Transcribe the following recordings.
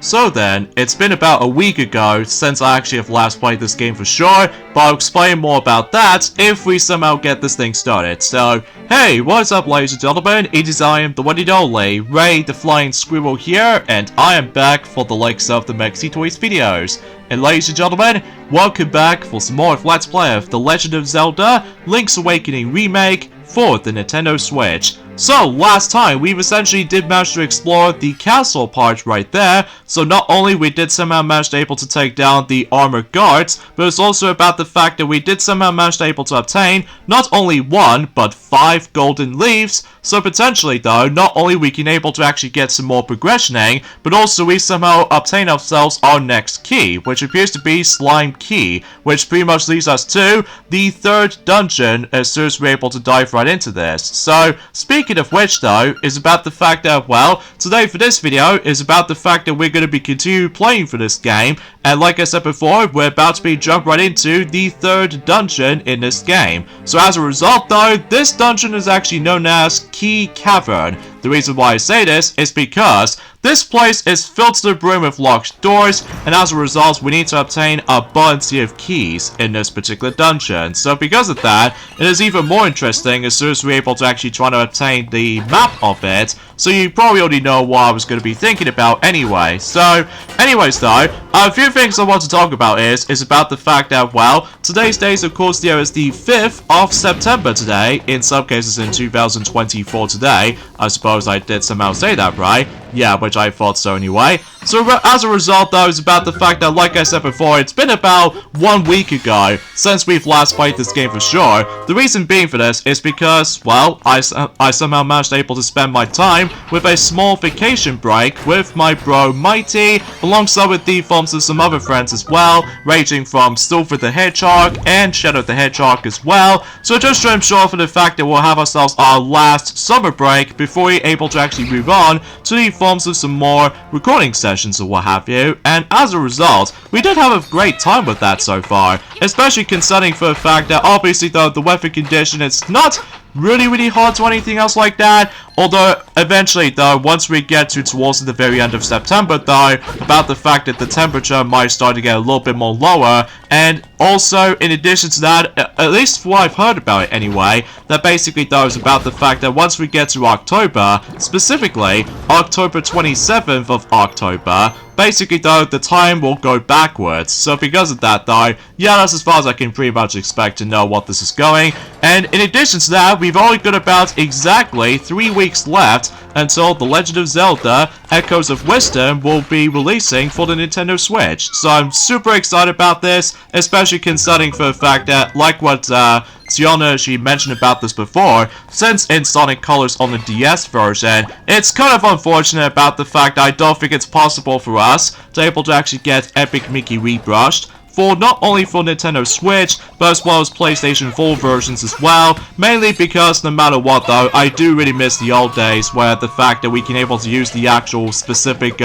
So then, it's been about a week ago since I actually have last played this game for sure, but I'll explain more about that if we somehow get this thing started. So, hey, what's up ladies and gentlemen, it is I am the one and only, Ray the Flying Squirrel here, and I am back for the likes of the Maxi Toys videos. And ladies and gentlemen, welcome back for some more of Let's Play of The Legend of Zelda Link's Awakening Remake for the Nintendo Switch. So, last time, we essentially did manage to explore the castle part right there, so not only we did somehow manage to able to take down the armored guards, but it's also about the fact that we did somehow manage to able to obtain not only 1, but 5 golden leaves, so potentially though, not only we can able to actually get some more progressioning, but also we somehow obtain ourselves our next key, which appears to be Slime Key, which pretty much leads us to the 3rd dungeon as soon as we're able to dive right into this. So, speaking of which though, is about the fact that, well, today for this video is about the fact that we're going to be continue playing for this game, and like I said before, we're about to be jump right into the 3rd dungeon in this game. So as a result though, this dungeon is actually known as Key Cavern. The reason why I say this is because this place is filled to the brim with locked doors, and as a result, we need to obtain a bunch of keys in this particular dungeon. So because of that, it is even more interesting as soon as we're able to actually try to obtain the map of it. So you probably already know what I was going to be thinking about anyway. So, anyways though, a few things I want to talk about is about the fact that, well, today's date, of course, there is the 5th of September today, in some cases in 2024 today. I suppose I did somehow say that, right? Yeah, which I thought so anyway. So as a result though, it's about the fact that, like I said before, it's been about 1 week ago since we've last played this game for sure. The reason being for this is because, well, I somehow managed to able to spend my time with a small vacation break with my bro Mighty, alongside with the forms of some other friends as well, ranging from Silver the Hedgehog and Shadow the Hedgehog as well. So just to ensure for the fact that we'll have ourselves our last summer break before we're able to actually move on to the forms of some more recording sessions or what have you, and as a result, we did have a great time with that so far, especially considering for the fact that obviously though the weather condition is not really hot or anything else like that, although eventually though, once we get towards the very end of September though, about the fact that the temperature might start to get a little bit more lower, and also in addition to that, at least what I've heard about it anyway, that basically though is about the fact that once we get to October, specifically October 27th of October, basically though, the time will go backwards. So because of that though, yeah, that's as far as I can pretty much expect to know what this is going. And in addition to that, we've only got about exactly 3 weeks left until The Legend of Zelda Echoes of Wisdom will be releasing for the Nintendo Switch. So I'm super excited about this, especially considering for the fact that, like what Tiana, she mentioned about this before, since in Sonic Colors on the DS version, it's kind of unfortunate about the fact that I don't think it's possible for us to able to actually get Epic Mickey rebrushed for not only for Nintendo Switch, but as well as PlayStation 4 versions as well, mainly because no matter what though, I do really miss the old days where the fact that we can able to use the actual specific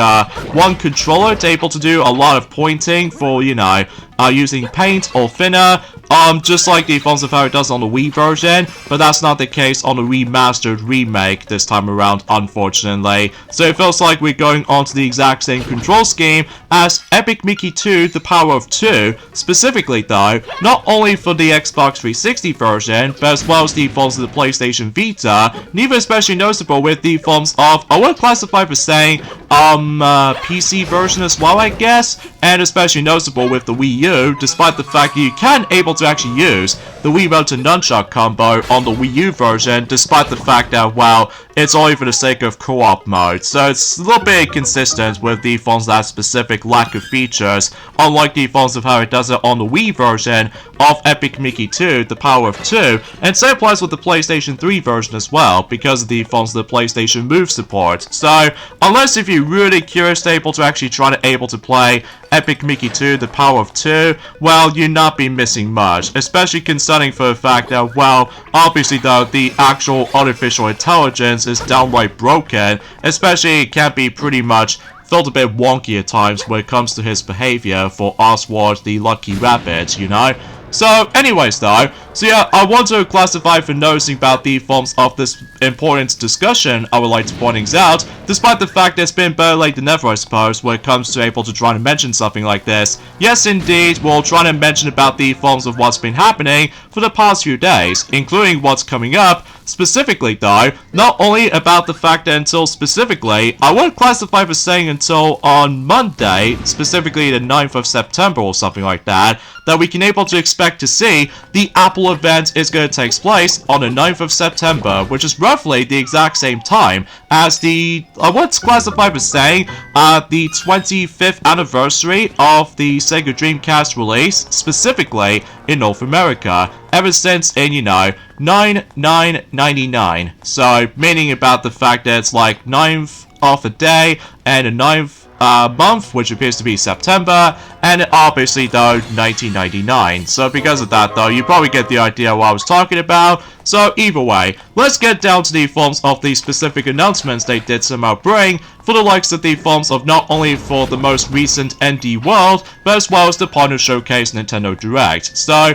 one controller to able to do a lot of pointing for, you know, using paint or thinner, just like the forms of how it does on the Wii version, but that's not the case on the remastered remake this time around, unfortunately. So it feels like we're going on to the exact same control scheme as Epic Mickey 2, The Power of 2, specifically though, not only for the Xbox 360 version, but as well as the forms of the PlayStation Vita, and even especially noticeable with the forms of, I would classify for saying, PC version as well, I guess, and especially noticeable with the Wii U, despite the fact that you can able to actually use the Wii Remote and Nunchuck combo on the Wii U version, despite the fact that, well, it's only for the sake of co-op mode. So it's a little bit inconsistent with the forms of that specific lack of features, unlike the forms of how it does it on the Wii version of Epic Mickey 2, The Power of 2, and same applies with the PlayStation 3 version as well, because of the forms of the PlayStation Move support. So, unless if you're really curious to able to actually try to able to play Epic Mickey 2, The Power of 2, well, you'll not be missing much, especially considering for the fact that, well, obviously though, the actual artificial intelligence is downright broken, especially it can be pretty much felt a bit wonky at times when it comes to his behavior for Oswald the Lucky Rabbit, you know? So, anyways though, So yeah, I want to classify for noticing about the forms of this important discussion. I would like to point things out, despite the fact that it's been better late than never, I suppose, when it comes to able to try to mention something like this. Yes, indeed, we'll try to mention about the forms of what's been happening for the past few days, including what's coming up. Specifically, though, not only about the fact that until specifically, I won't classify for saying until on Monday, specifically the 9th of September or something like that we can able to expect to see the Apple event is going to take place on the 9th of September, which is roughly the exact same time as the, I won't classify for saying, the 25th anniversary of the Sega Dreamcast release, specifically in North America, ever since in, you know, 9/9/99. So, meaning about the fact that it's like 9th of a day and a 9th month, which appears to be September, and obviously though 1999. So because of that though, you probably get the idea what I was talking about. So either way, let's get down to the forms of the specific announcements they did somehow bring for the likes of the forms of not only for the most recent ND World, but as well as the Partner Showcase Nintendo Direct. So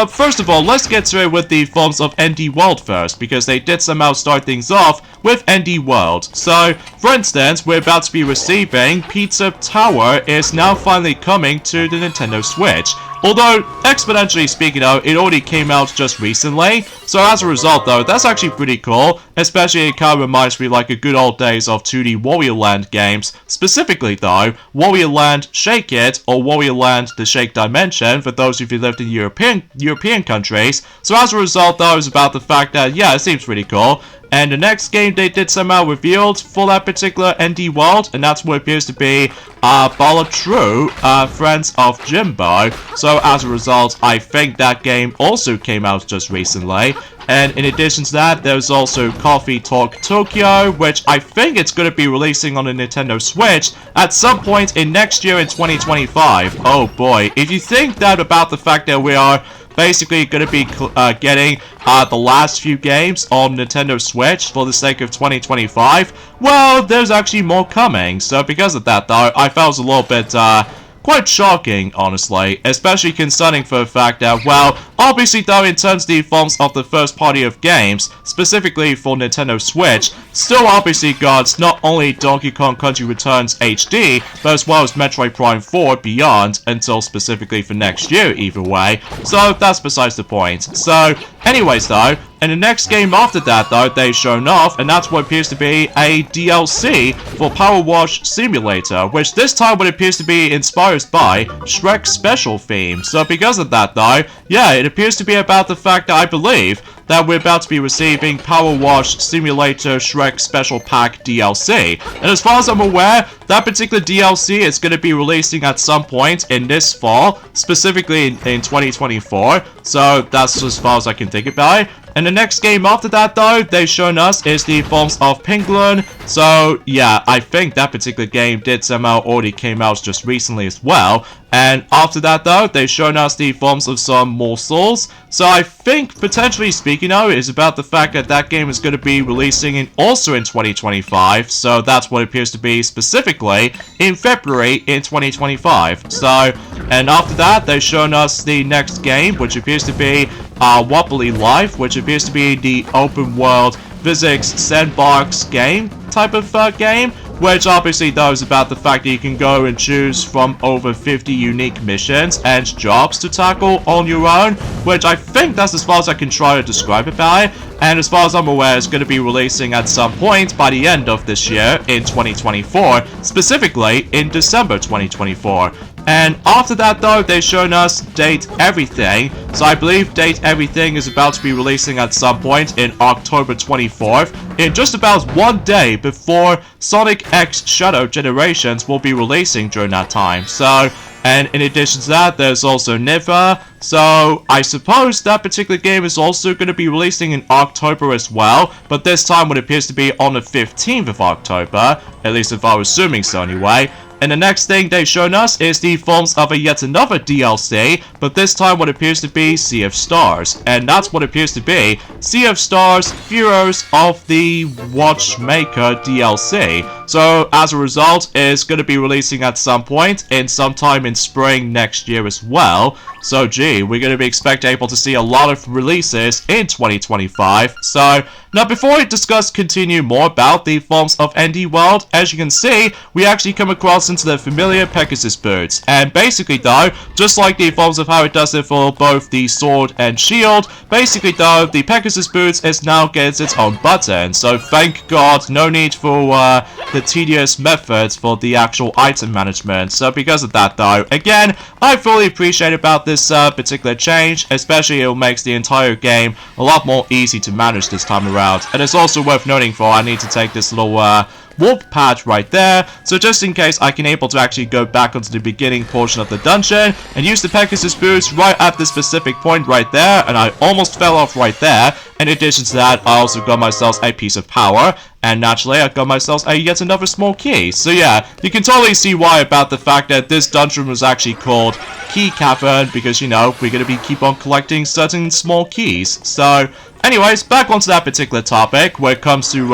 first of all, let's get to it with the forms of ND World first, because they did somehow start things off with ND World. So, for instance, we're about to be receiving Pizza Tower is now finally coming to the Nintendo Switch. Although, exponentially speaking though, it already came out just recently, so as a result though, that's actually pretty cool, especially it kind of reminds me like a good old days of 2D Warrior Land games, specifically though, Warrior Land Shake It, or Warrior Land The Shake Dimension, for those of you who lived in European countries. So as a result though, it's about the fact that, yeah, it seems pretty cool. And the next game they did somehow revealed for that particular ND World, and that's what appears to be Balatru, Friends of Jimbo. So as a result, I think that game also came out just recently. And in addition to that, there's also Coffee Talk Tokyo, which I think it's going to be releasing on the Nintendo Switch at some point in next year in 2025. Oh boy, if you think that about the fact that we are basically going to be getting the last few games on Nintendo Switch for the sake of 2025, well, there's actually more coming. So because of that, though, I felt it was a little bit quite shocking, honestly, especially concerning for the fact that, well, obviously though, in terms of the forms of the first party of games, specifically for Nintendo Switch, still obviously got not only Donkey Kong Country Returns HD, but as well as Metroid Prime 4 Beyond, until specifically for next year either way, so that's besides the point. So, anyways though, and the next game after that though, they've shown off, and that's what appears to be a DLC for Power Wash Simulator, which this time what appears to be inspired by Shrek's special theme. So because of that though, yeah, it appears to be about the fact that I believe that we're about to be receiving Power Wash Simulator Shrek Special Pack DLC. And as far as I'm aware, that particular DLC is going to be releasing at some point in this fall, specifically in 2024. So that's as far as I can think about it. And the next game after that, though, they've shown us is the forms of Penguin. So, yeah, I think that particular game did somehow already came out just recently as well. And after that, though, they've shown us the forms of some morsels. So I think, potentially speaking of, is about the fact that that game is going to be releasing also in 2025. So that's what it appears to be specifically in February in 2025. So, and after that, they've shown us the next game, which appears to be Wobbly Life, which appears to be the open world physics sandbox game type of game, which obviously though is about the fact that you can go and choose from over 50 unique missions and jobs to tackle on your own, which I think that's as far as I can try to describe about it. And as far as I'm aware, it's going to be releasing at some point by the end of this year in 2024, specifically in December 2024. And after that though, they've shown us Date Everything. So I believe Date Everything is about to be releasing at some point in October 24th, in just about 1 day before Sonic X Shadow Generations will be releasing during that time. So, and in addition to that, there's also Niva. So, I suppose that particular game is also going to be releasing in October as well, but this time what appears to be on the 15th of October, at least if I was assuming so anyway. And the next thing they've shown us is the forms of yet another DLC, but this time what appears to be Sea of Stars. And that's what appears to be Sea of Stars Heroes of the Watchmaker DLC. So as a result, it's going to be releasing at some point in sometime in spring next year as well. So gee, we're going to be able to see a lot of releases in 2025. So now before I continue more about the forms of ND World, as you can see, we actually come across into the familiar Pegasus boots. And basically though, just like the forms of how it does it for both the sword and shield, basically though, the Pegasus boots is now gets its own button. So thank God, no need for the tedious methods for the actual item management. So because of that though, again, I fully appreciate about this particular change, especially it makes the entire game a lot more easy to manage this time around. And it's also worth noting for I need to take this little warp pad right there, so just in case I can able to actually go back onto the beginning portion of the dungeon and use the Pegasus boots right at this specific point right there, and I almost fell off right there. In addition to that, I also got myself a piece of power, and naturally I got myself yet another small key. So yeah, you can totally see why about the fact that this dungeon was actually called Key Cavern, because you know, we're going to keep on collecting certain small keys. So anyways, back onto that particular topic when it comes to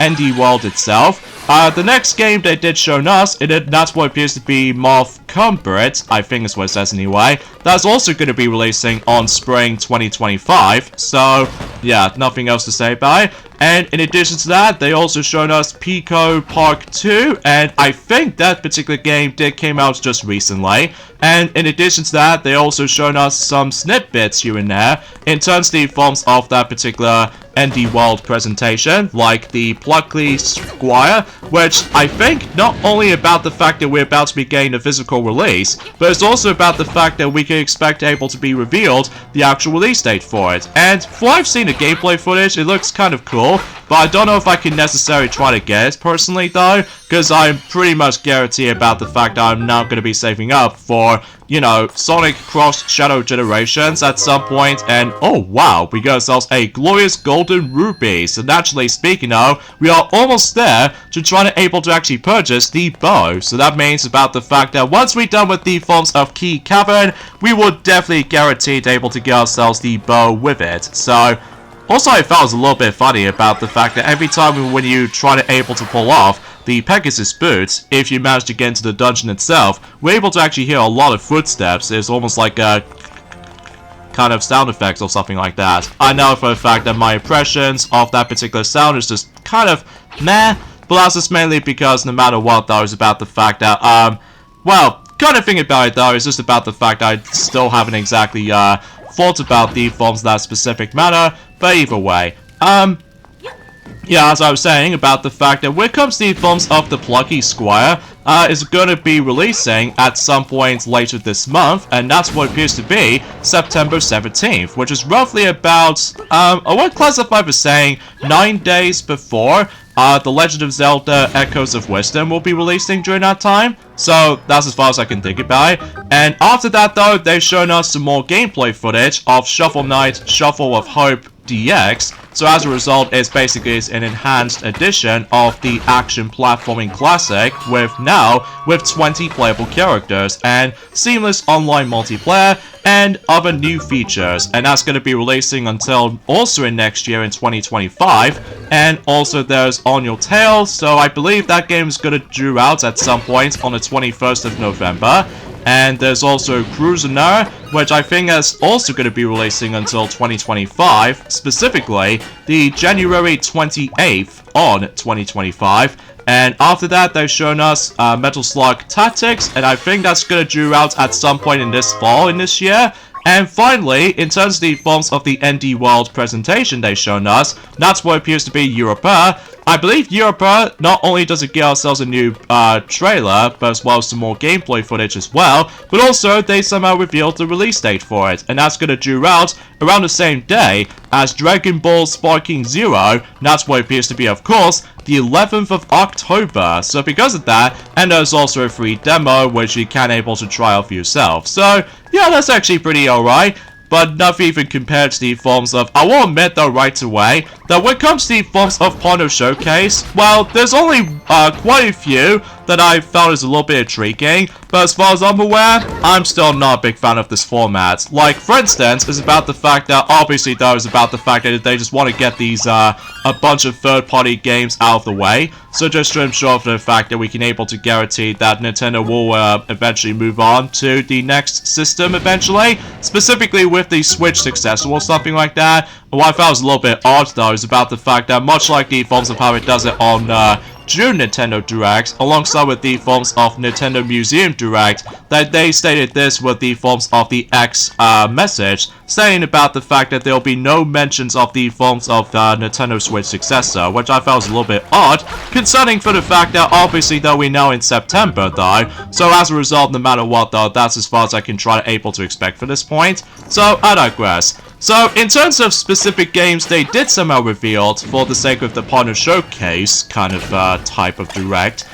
ND World itself. The next game they did show us, that's what appears to be Moth Combat, I think is what it says anyway. That's also going to be releasing on spring 2025. So yeah, nothing else to say about it. And in addition to that, they also shown us Pico Park 2, and I think that particular game came out just recently. And in addition to that, they also shown us some snippets here and there in terms of the forms of that particular ND World presentation, like the Pluckley Squire, which I think not only about the fact that we're about to be getting a physical release, but it's also about the fact that we can expect able to be revealed the actual release date for it. And from what I've seen the gameplay footage, it looks kind of cool, but I don't know if I can necessarily try to get it personally though, because I'm pretty much guaranteed about the fact that I'm now going to be saving up for, you know, Sonic Cross Shadow Generations at some point. And oh wow, we got ourselves a glorious golden ruby. So naturally speaking though, we are almost there to try to able to actually purchase the bow. So that means about the fact that once we're done with the forms of Key Cavern, we will definitely guaranteed able to get ourselves the bow with it. So also I felt it was a little bit funny about the fact that every time when you try to able to pull off the Pegasus boots, if you manage to get into the dungeon itself, we're able to actually hear a lot of footsteps. It's almost like a kind of sound effects or something like that. I know for a fact that my impressions of that particular sound is just kind of meh, but that's just mainly because no matter what though, it's about the fact that, well, kind of thing about it though, is just about the fact that I still haven't exactly, thought about the forms of that specific matter, but either way, yeah, as I was saying about the fact that when it comes to the forms of the Plucky Squire, is going to be releasing at some point later this month, and that's what appears to be September 17th, which is roughly about, I would classify as saying 9 days before The Legend of Zelda Echoes of Wisdom will be releasing during that time. So that's as far as I can think about it. And after that though, they've shown us some more gameplay footage of Shovel Knight Shuffle of Hope DX. So as a result, it's basically an enhanced edition of the action platforming classic with 20 playable characters and seamless online multiplayer and other new features. And that's going to be releasing until also in next year in 2025. And also there's On Your Tail, so I believe that game is going to due out at some point on the 21st of November. And there's also Cruiser, which I think is also going to be releasing until 2025, specifically the January 28th on 2025. And after that, they've shown us Metal Slug Tactics, and I think that's going to due out at some point in this fall in this year. And finally, in terms of the forms of the ND World presentation they've shown us, that's what appears to be Europa. I believe Europa, not only does it give ourselves a new trailer, but as well as some more gameplay footage as well, but also they somehow revealed the release date for it, and that's going to due out around the same day as Dragon Ball Sparking Zero, and that's what appears to be, of course, the 11th of October. So because of that, and there's also a free demo which you can able to try out for yourself. So yeah, that's actually pretty alright. But nothing even compared to the forms of, I will admit though right away, that when it comes to the forms of Pono Showcase, well, there's only quite a few that I found is a little bit intriguing, but as far as I'm aware, I'm still not a big fan of this format. Like, for instance, is about the fact that, obviously though, is about the fact that they just want to get these, a bunch of third-party games out of the way, so just to ensure for the fact that we can able to guarantee that Nintendo will, eventually move on to the next system eventually, specifically with the Switch successor or something like that. What I found was a little bit odd, though, is about the fact that, much like the forms of how it does it on, June Nintendo Direct, alongside with the forms of Nintendo Museum Direct, that they stated this with the forms of the X message, saying about the fact that there will be no mentions of the forms of the Nintendo Switch successor, which I felt was a little bit odd, concerning for the fact that obviously though we know in September though, so as a result, no matter what though, that's as far as I can try to able to expect for this point, so I digress. So, in terms of specific games they did somehow revealed for the sake of the partner showcase kind of type of direct,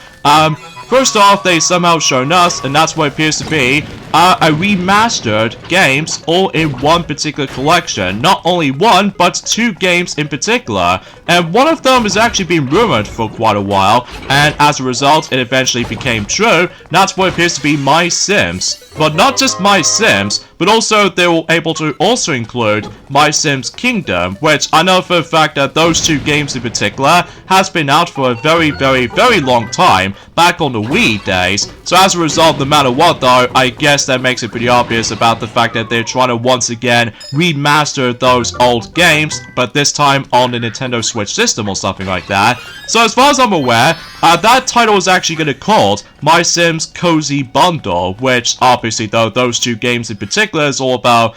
first off, they somehow shown us, and that's what it appears to be, a remastered games all in one particular collection. Not only one, but 2 games in particular. And one of them has actually been rumored for quite a while, and as a result, it eventually became true. That's what appears to be My Sims. But not just My Sims, but also they were able to also include My Sims Kingdom, which I know for a fact that those 2 games in particular has been out for a very, very, very long time, back on the Wii days. So as a result, no matter what though, I guess that makes it pretty obvious about the fact that they're trying to once again remaster those old games, but this time on the Nintendo Switch system or something like that. So as far as I'm aware, that title is actually going to be called My Sims Cozy Bundle, which obviously though, those 2 games in particular is all about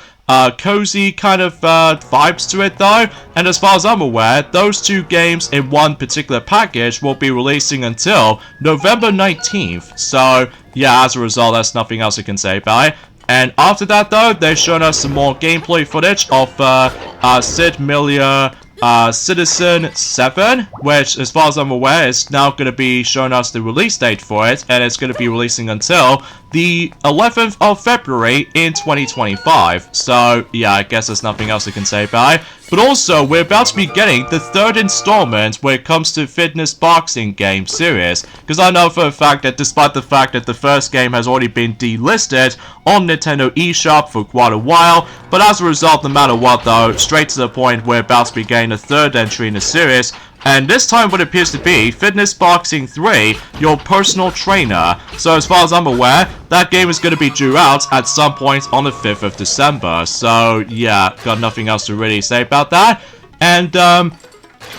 cozy kind of vibes to it though, and as far as I'm aware, those 2 games in one particular package will be releasing until November 19th, so yeah, as a result, that's nothing else I can say about it. And after that though, they've shown us some more gameplay footage of Sid Meier Citizen 7, which as far as I'm aware is now going to be showing us the release date for it, and it's going to be releasing until the 11th of February in 2025. So yeah, I guess there's nothing else I can say about it. But also, we're about to be getting the 3rd installment when it comes to fitness boxing game series, because I know for a fact that despite the fact that the first game has already been delisted on Nintendo eShop for quite a while, but as a result, no matter what though, straight to the point, we're about to be getting a 3rd entry in the series, and this time what appears to be Fitness Boxing 3, Your Personal Trainer. So as far as I'm aware, that game is going to be due out at some point on the 5th of December. So yeah, got nothing else to really say about that. And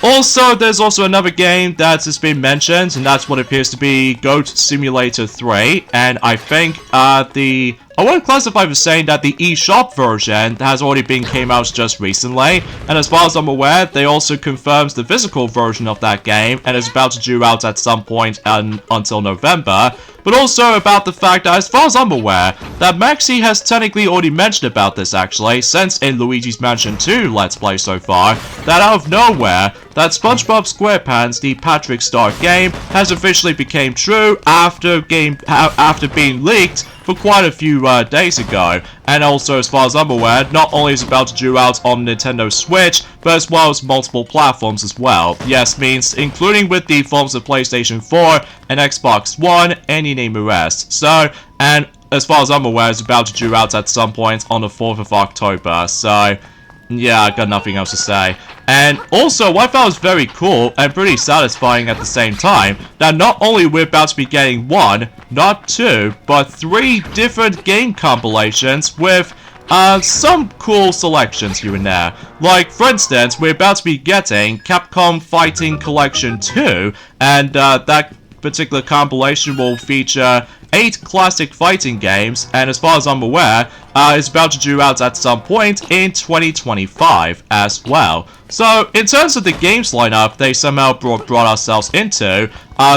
also, there's also another game that has been mentioned, and that's what appears to be Goat Simulator 3. And I think I won't classify for saying that the eShop version has already came out just recently, and as far as I'm aware, they also confirms the physical version of that game, and is about to due out at some point until November. But also about the fact that, as far as I'm aware, that Maxi has technically already mentioned about this actually, since in Luigi's Mansion 2 Let's Play so far, that out of nowhere, that SpongeBob SquarePants, the Patrick Star game, has officially became true after being leaked for quite a few days ago. And also, as far as I'm aware, not only is it about to due out on Nintendo Switch, but as well as multiple platforms as well. Yes, means including with the forms of PlayStation 4 and Xbox One, and you name the rest. So, and as far as I'm aware, it's about to due out at some point on the 4th of October. So, yeah, I got nothing else to say. And also, what I thought was very cool and pretty satisfying at the same time, that not only we're about to be getting 1, not 2, but 3 different game compilations with some cool selections here and there. Like, for instance, we're about to be getting Capcom Fighting Collection 2, and that particular compilation will feature 8 classic fighting games, and as far as I'm aware, it's about to due out at some point in 2025 as well. So, in terms of the games lineup they somehow brought ourselves into,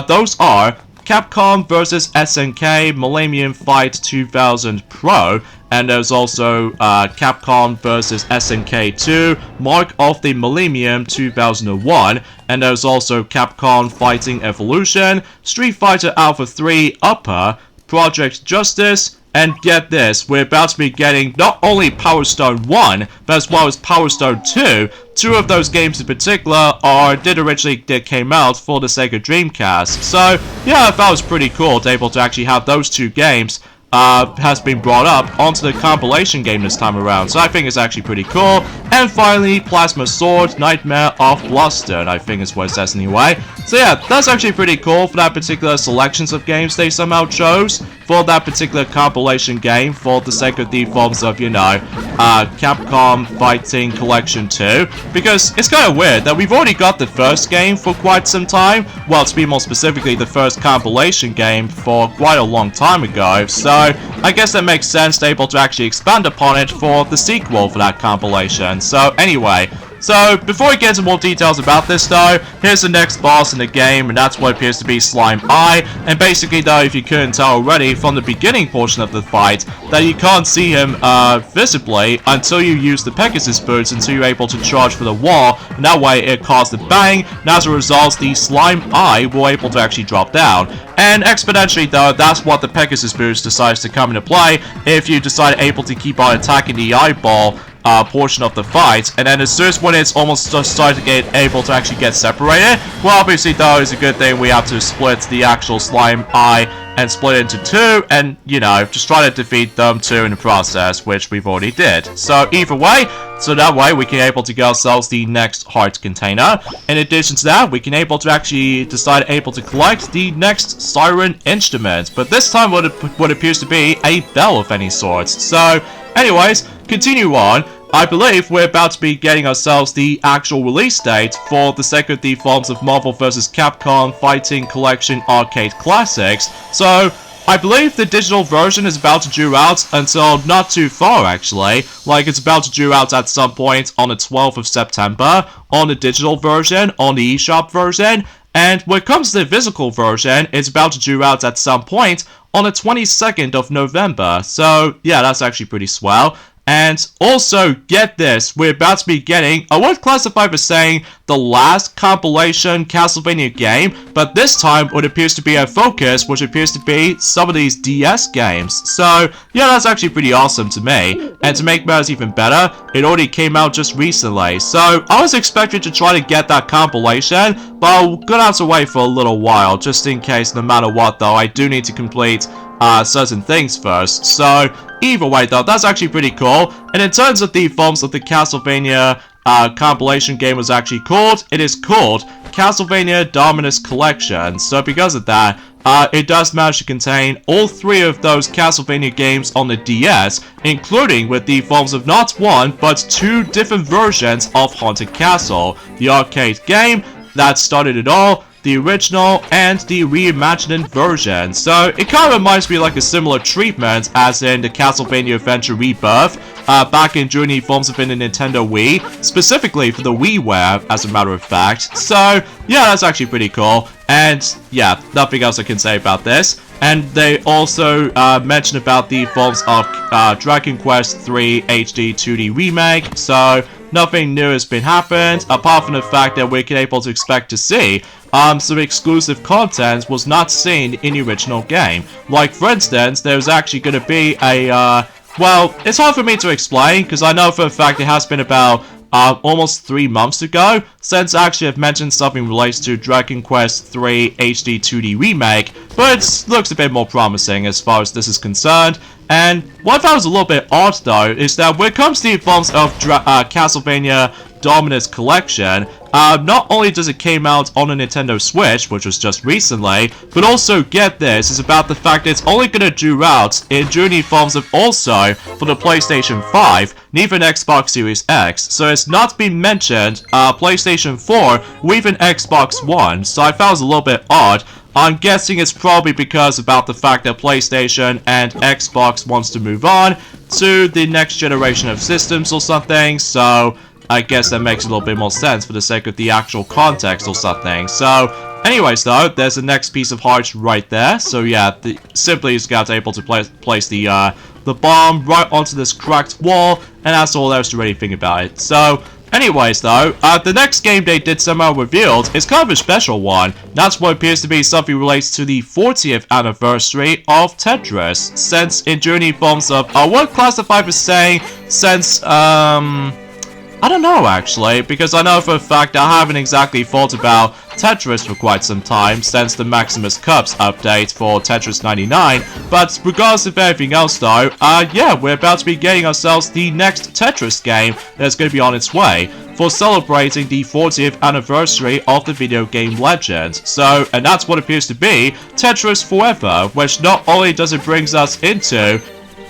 those are Capcom vs SNK Millennium Fight 2000 Pro, and there's also Capcom vs SNK 2 Mark of the Millennium 2001, and there's also Capcom Fighting Evolution, Street Fighter Alpha 3 Upper, Project Justice, And get this, we're about to be getting not only Power Stone 1, but as well as Power Stone 2. Two of those games in particular did came out for the Sega Dreamcast. So, yeah, I thought it was pretty cool to be able to actually have those two games has been brought up onto the compilation game this time around, so I think it's actually pretty cool. And finally, Plasma Sword, Nightmare of Bluster, I think is what it says anyway. So yeah, that's actually pretty cool for that particular selections of games they somehow chose for that particular compilation game for the sake of the forms of, you know, Capcom Fighting Collection 2, because it's kind of weird that we've already got the first game for quite some time, well, to be more specifically, the first compilation game for quite a long time ago, so I guess that makes sense to be able to actually expand upon it for the sequel for that compilation. So anyway, so before we get into more details about this though, here's the next boss in the game, and that's what appears to be Slime Eye. And basically though, if you couldn't tell already from the beginning portion of the fight, that you can't see him visibly until you use the Pegasus boots, until you're able to charge for the wall, and that way it caused a bang, and as a result the Slime Eye will able to actually drop down. And exponentially though, that's what the Pegasus boost decides to come into play if you decide able to keep on attacking the eyeball portion of the fight, and then as soon as when it's almost starting to get able to actually get separated, well obviously though it's a good thing we have to split the actual Slime Eye and split it into two, and you know, just try to defeat them two in the process, which we've already did. So either way, so that way we can able to get ourselves the next heart container. In addition to that, we can able to actually decide able to collect the next siren instrument, but this time what appears to be a bell of any sort. So anyways, continue on. I believe we're about to be getting ourselves the actual release date for the sake of the forms of Marvel vs. Capcom Fighting Collection Arcade Classics. So, I believe the digital version is about to due out until not too far actually. Like, it's about to due out at some point on the 12th of September on the digital version, on the eShop version. And when it comes to the physical version, it's about to due out at some point on the 22nd of November. So, yeah, that's actually pretty swell. And also, get this, we're about to be getting, I would classify as saying, the last compilation Castlevania game, but this time it appears to be a focus, which appears to be some of these DS games. So, yeah, that's actually pretty awesome to me. And to make matters even better, it already came out just recently. So, I was expecting to try to get that compilation, but I'm gonna have to wait for a little while, just in case, no matter what though, I do need to complete certain things first. So either way though, that's actually pretty cool. And in terms of the forms of the Castlevania compilation game was actually called, it is called Castlevania Dominus Collection. So because of that, it does manage to contain all three of those Castlevania games on the DS, including with the forms of not one, but two different versions of Haunted Castle. The arcade game that started it all, the original, and the reimagined version. So it kind of reminds me like a similar treatment as in the Castlevania Adventure Rebirth back in during the forms of in the Nintendo Wii, specifically for the WiiWare as a matter of fact. So yeah, that's actually pretty cool. And yeah, nothing else I can say about this. And they also mentioned about the forms of Dragon Quest III HD 2D Remake. So nothing new has been happened, apart from the fact that we're able to expect to see some exclusive content was not seen in the original game. Like, for instance, there's actually going to be a, well, it's hard for me to explain, because I know for a fact it has been about almost 3 months ago since actually I've mentioned something related to Dragon Quest III HD 2D Remake, but it looks a bit more promising as far as this is concerned. And what I found was a little bit odd though is that when it comes to the forms of Castlevania Dominus Collection, not only does it came out on a Nintendo Switch, which was just recently, but also, get this, is about the fact that it's only gonna due out in during forms of also for the PlayStation 5, and even Xbox Series X. So it's not been mentioned PlayStation 4 or even Xbox One, so I found it was a little bit odd. I'm guessing it's probably because about the fact that PlayStation and Xbox wants to move on to the next generation of systems or something, so I guess that makes a little bit more sense for the sake of the actual context or something. So, anyways though, there's the next piece of heart right there. So yeah, simply just got able to place the bomb right onto this cracked wall, and that's all there is to really think about it. So, Anyways though, the next game they did somehow revealed is kind of a special one. That's what appears to be something related to the 40th anniversary of Tetris, since in Journey forms of, I would classify as saying, since, I don't know actually, because I know for a fact I haven't exactly thought about Tetris for quite some time since the Maximus Cups update for Tetris 99, but regardless of everything else though, yeah, we're about to be getting ourselves the next Tetris game that's going to be on its way for celebrating the 40th anniversary of the video game legend. So, and that's what appears to be Tetris Forever, which not only does it brings us into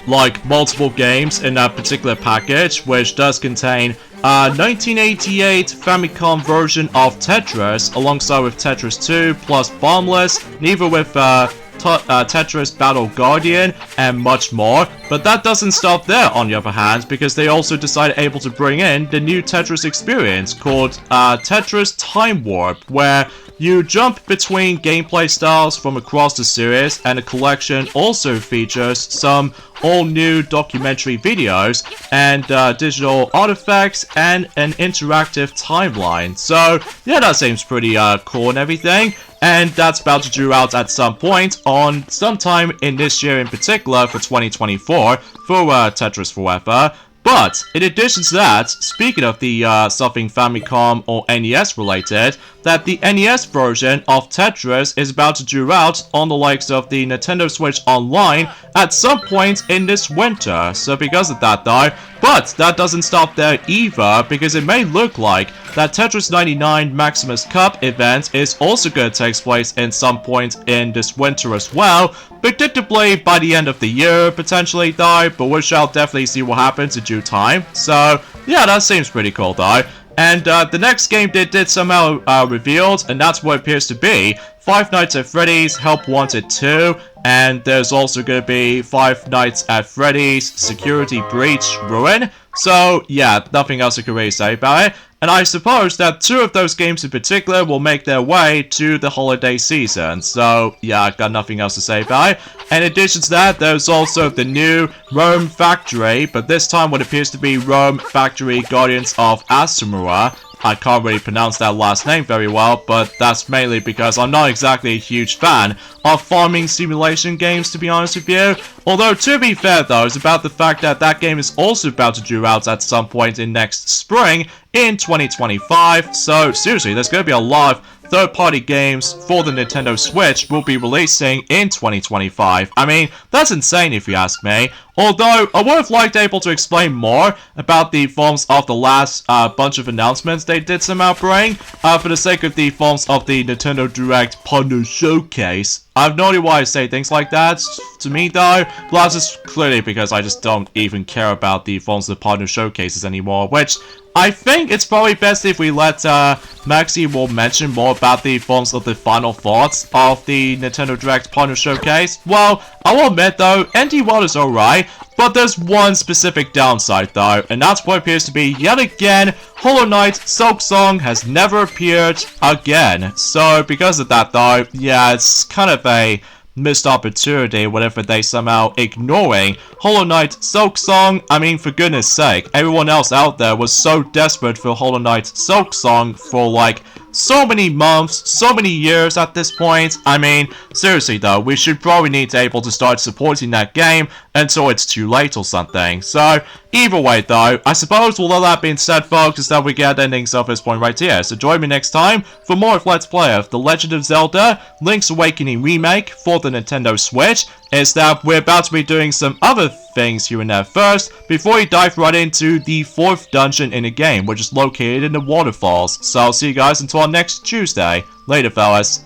like multiple games in that particular package, which does contain 1988 Famicom version of Tetris, alongside with Tetris 2 plus Bombless, neither with Tetris Battle Guardian, and much more. But that doesn't stop there on the other hand, because they also decided able to bring in the new Tetris experience called Tetris Time Warp, where you jump between gameplay styles from across the series, and the collection also features some all-new documentary videos and digital artifacts and an interactive timeline. So yeah, that seems pretty cool and everything. And that's about to due out at some point on sometime in this year in particular for 2024 for Tetris Forever. But in addition to that, speaking of the something Famicom or NES related, that the NES version of Tetris is about to due out on the likes of the Nintendo Switch Online at some point in this winter. So because of that though, but that doesn't stop there either, because it may look like that Tetris 99 Maximus Cup event is also going to take place in some point in this winter as well, predictably by the end of the year potentially though, but we shall definitely see what happens in due time. So yeah, that seems pretty cool though. And the next game they did somehow revealed, and that's what it appears to be Five Nights at Freddy's Help Wanted 2, and there's also going to be Five Nights at Freddy's Security Breach Ruin. So yeah, nothing else I can really say about it. And I suppose that two of those games in particular will make their way to the holiday season. So yeah, I've got nothing else to say about it. In addition to that, there's also the new Rome Factory, but this time what appears to be Rome Factory Guardians of Asumura. I can't really pronounce that last name very well, but that's mainly because I'm not exactly a huge fan of farming simulation games, to be honest with you. Although, to be fair though, it's about the fact that that game is also about to due out at some point in next spring in 2025. So seriously, there's going to be a lot of third-party games for the Nintendo Switch will be releasing in 2025. I mean, that's insane if you ask me. Although, I would have liked able to explain more about the forms of the last bunch of announcements they did somehow bring, for the sake of the forms of the Nintendo Direct Partner Showcase. I have no idea why I say things like that to me though, but that's just clearly because I just don't even care about the forms of the Partner Showcases anymore, which I think it's probably best if we let Maxi will mention more about the forms of the final thoughts of the Nintendo Direct Partner Showcase. Well, I will admit though, ND World is alright, but there's one specific downside though, and that's what appears to be yet again, Hollow Knight Silk Song has never appeared again. So because of that though, yeah, it's kind of a missed opportunity whenever they somehow ignoring Hollow Knight Silk Song. I mean, for goodness sake, everyone else out there was so desperate for Hollow Knight Silk Song for like so many months, so many years at this point. I mean, seriously though, we should probably need to able to start supporting that game until it's too late or something. So, either way though, I suppose with all that being said folks, is that we get endings of this point right here. So join me next time for more of Let's Play of The Legend of Zelda Link's Awakening Remake for the Nintendo Switch. Is that we're about to be doing some other things here and there first, before we dive right into the 4th dungeon in the game, which is located in the waterfalls. So I'll see you guys until next Tuesday. Later fellas.